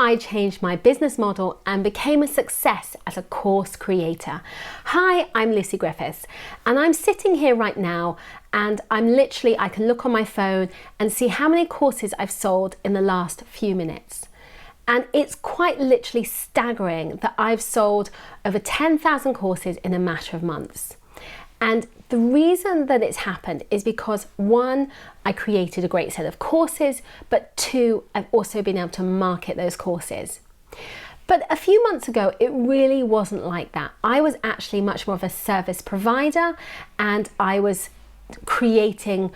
I changed my business model and became a success as a course creator. Hi, I'm Lucy Griffiths, and I'm sitting here right now and I can look on my phone and see how many courses I've sold in the last few minutes. And it's quite literally staggering that I've sold over 10,000 courses in a matter of months. And the reason that it's happened is because one, I created a great set of courses, but two, I've also been able to market those courses. But a few months ago, it really wasn't like that. I was actually much more of a service provider, and I was creating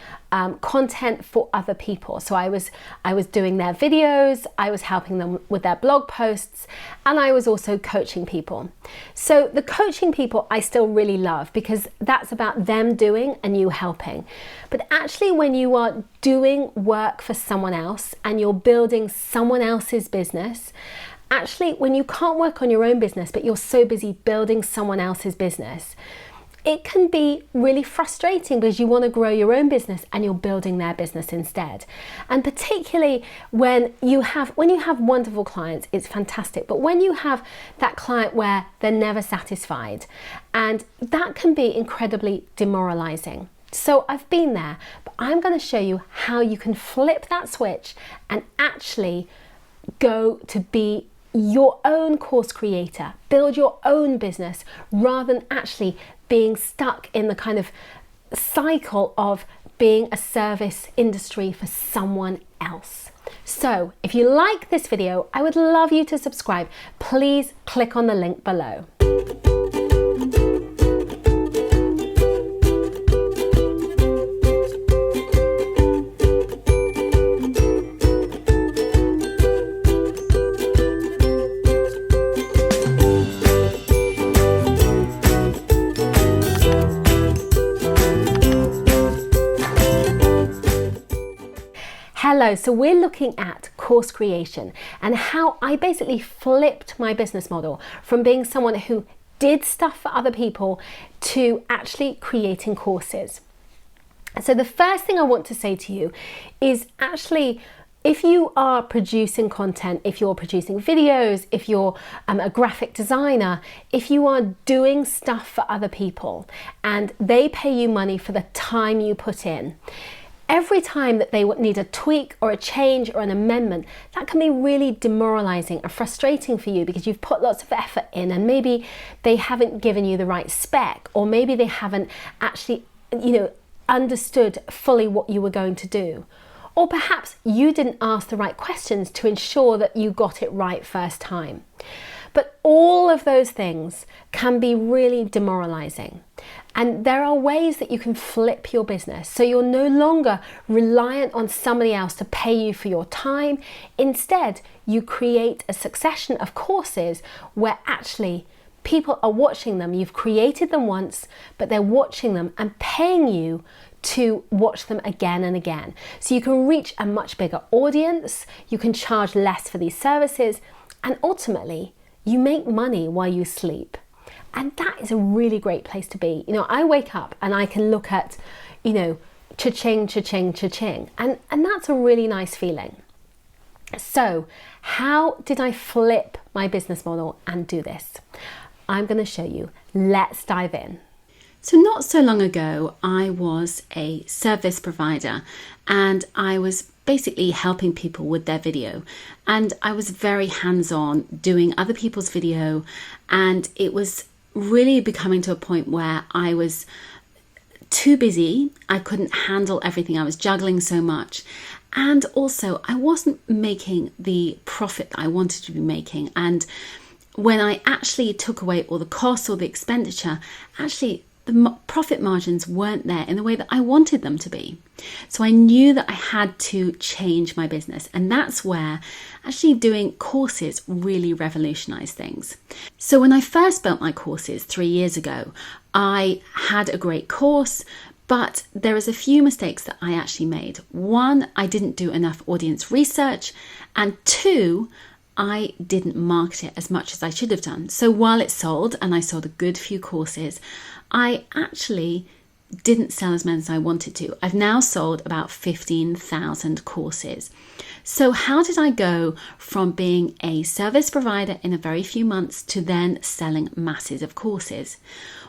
content for other people. So I was doing their videos, I was helping them with their blog posts, and I was also coaching people. So the coaching people I still really love because that's about them doing and you helping. But actually when you are doing work for someone else and you're building someone else's business, actually when you can't work on your own business but you're so busy building someone else's business, it can be really frustrating because you want to grow your own business and you're building their business instead. And particularly when you have wonderful clients, it's fantastic. But when you have that client where they're never satisfied, and that can be incredibly demoralizing. So I've been there, but I'm going to show you how you can flip that switch and actually go to be your own course creator, build your own business rather than actually being stuck in the kind of cycle of being a service industry for someone else. So if you like this video, I would love you to subscribe. Please click on the link below. Hello, so we're looking at course creation and how I basically flipped my business model from being someone who did stuff for other people to actually creating courses. So the first thing I want to say to you is actually, if you are producing content, if you're producing videos, if you're a graphic designer, if you are doing stuff for other people and they pay you money for the time you put in, every time that they need a tweak or a change or an amendment, that can be really demoralizing and frustrating for you because you've put lots of effort in and maybe they haven't given you the right spec, or maybe they haven't actually, understood fully what you were going to do. Or perhaps you didn't ask the right questions to ensure that you got it right first time. But all of those things can be really demoralizing. And there are ways that you can flip your business so you're no longer reliant on somebody else to pay you for your time. Instead, you create a succession of courses where actually people are watching them. You've created them once, but they're watching them and paying you to watch them again and again. So you can reach a much bigger audience, you can charge less for these services, and ultimately, you make money while you sleep. And that is a really great place to be. I wake up and I can look at, cha-ching, cha-ching, cha-ching. And that's a really nice feeling. So how did I flip my business model and do this? I'm going to show you. Let's dive in. So not so long ago, I was a service provider and I was basically helping people with their video, and I was very hands-on doing other people's video, and it was really becoming to a point where I was too busy. I couldn't handle everything. I was juggling so much, and also I wasn't making the profit that I wanted to be making. And when I actually took away all the costs or the expenditure, actually the profit margins weren't there in the way that I wanted them to be. So I knew that I had to change my business, and that's where actually doing courses really revolutionized things. So when I first built my courses 3 years ago, I had a great course, but there is a few mistakes that I actually made. One, I didn't do enough audience research, and two, I didn't market it as much as I should have done. So while it sold, and I sold a good few courses, I actually didn't sell as many as I wanted to. I've now sold about 15,000 courses. So how did I go from being a service provider in a very few months to then selling masses of courses?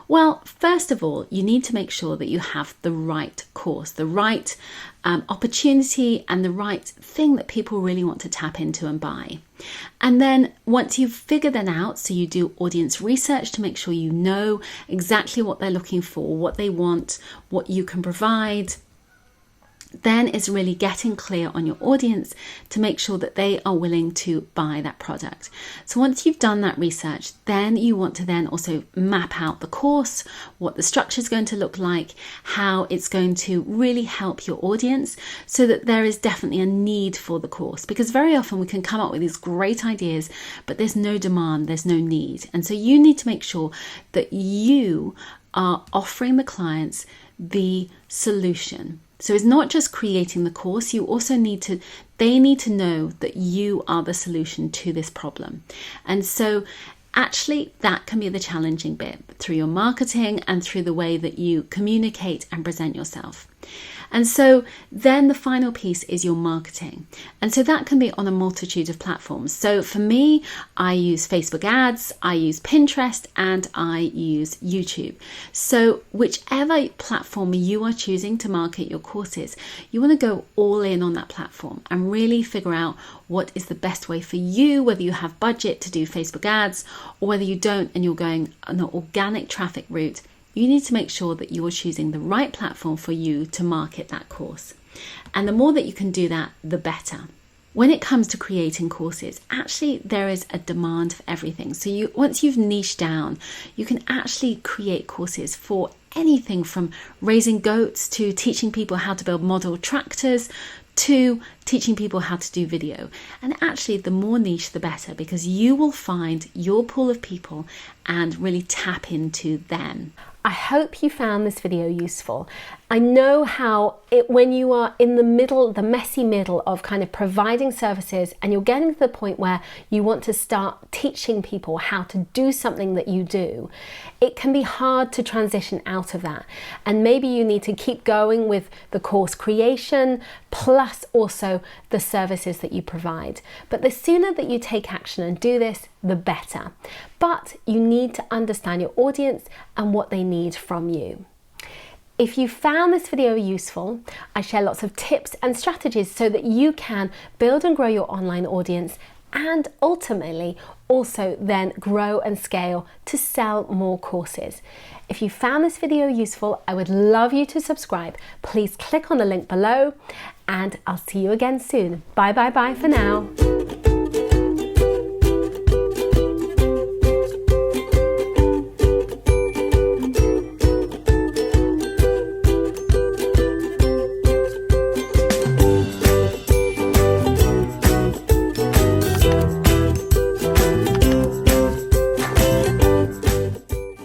Well, first of all, you need to make sure that you have the right course, the right opportunity and the right thing that people really want to tap into and buy. And then once you've figured that out, so you do audience research to make sure you know exactly what they're looking for, what they want, what you can provide, then is really getting clear on your audience to make sure that they are willing to buy that product. So once you've done that research, then you want to then also map out the course, what the structure is going to look like, how it's going to really help your audience, so that there is definitely a need for the course. Because very often we can come up with these great ideas, but there's no demand, there's no need. And so you need to make sure that you are offering the clients the solution. So it's not just creating the course, you also they need to know that you are the solution to this problem. And so actually that can be the challenging bit through your marketing and through the way that you communicate and present yourself. And so then the final piece is your marketing. And so that can be on a multitude of platforms. So for me, I use Facebook ads, I use Pinterest, and I use YouTube. So whichever platform you are choosing to market your courses, you want to go all in on that platform and really figure out what is the best way for you, whether you have budget to do Facebook ads or whether you don't and you're going an organic traffic route. You need to make sure that you're choosing the right platform for you to market that course. And the more that you can do that, the better. When it comes to creating courses, actually there is a demand for everything. So once you've niched down, you can actually create courses for anything from raising goats to teaching people how to build model tractors to teaching people how to do video. And actually the more niche the better, because you will find your pool of people and really tap into them. I hope you found this video useful. I know how when you are in the middle, the messy middle of kind of providing services and you're getting to the point where you want to start teaching people how to do something that you do, it can be hard to transition out of that. And maybe you need to keep going with the course creation plus also the services that you provide. But the sooner that you take action and do this, the better. But you need to understand your audience and what they need from you. If you found this video useful, I share lots of tips and strategies so that you can build and grow your online audience and ultimately also then grow and scale to sell more courses. If you found this video useful, I would love you to subscribe. Please click on the link below and I'll see you again soon. Bye for now.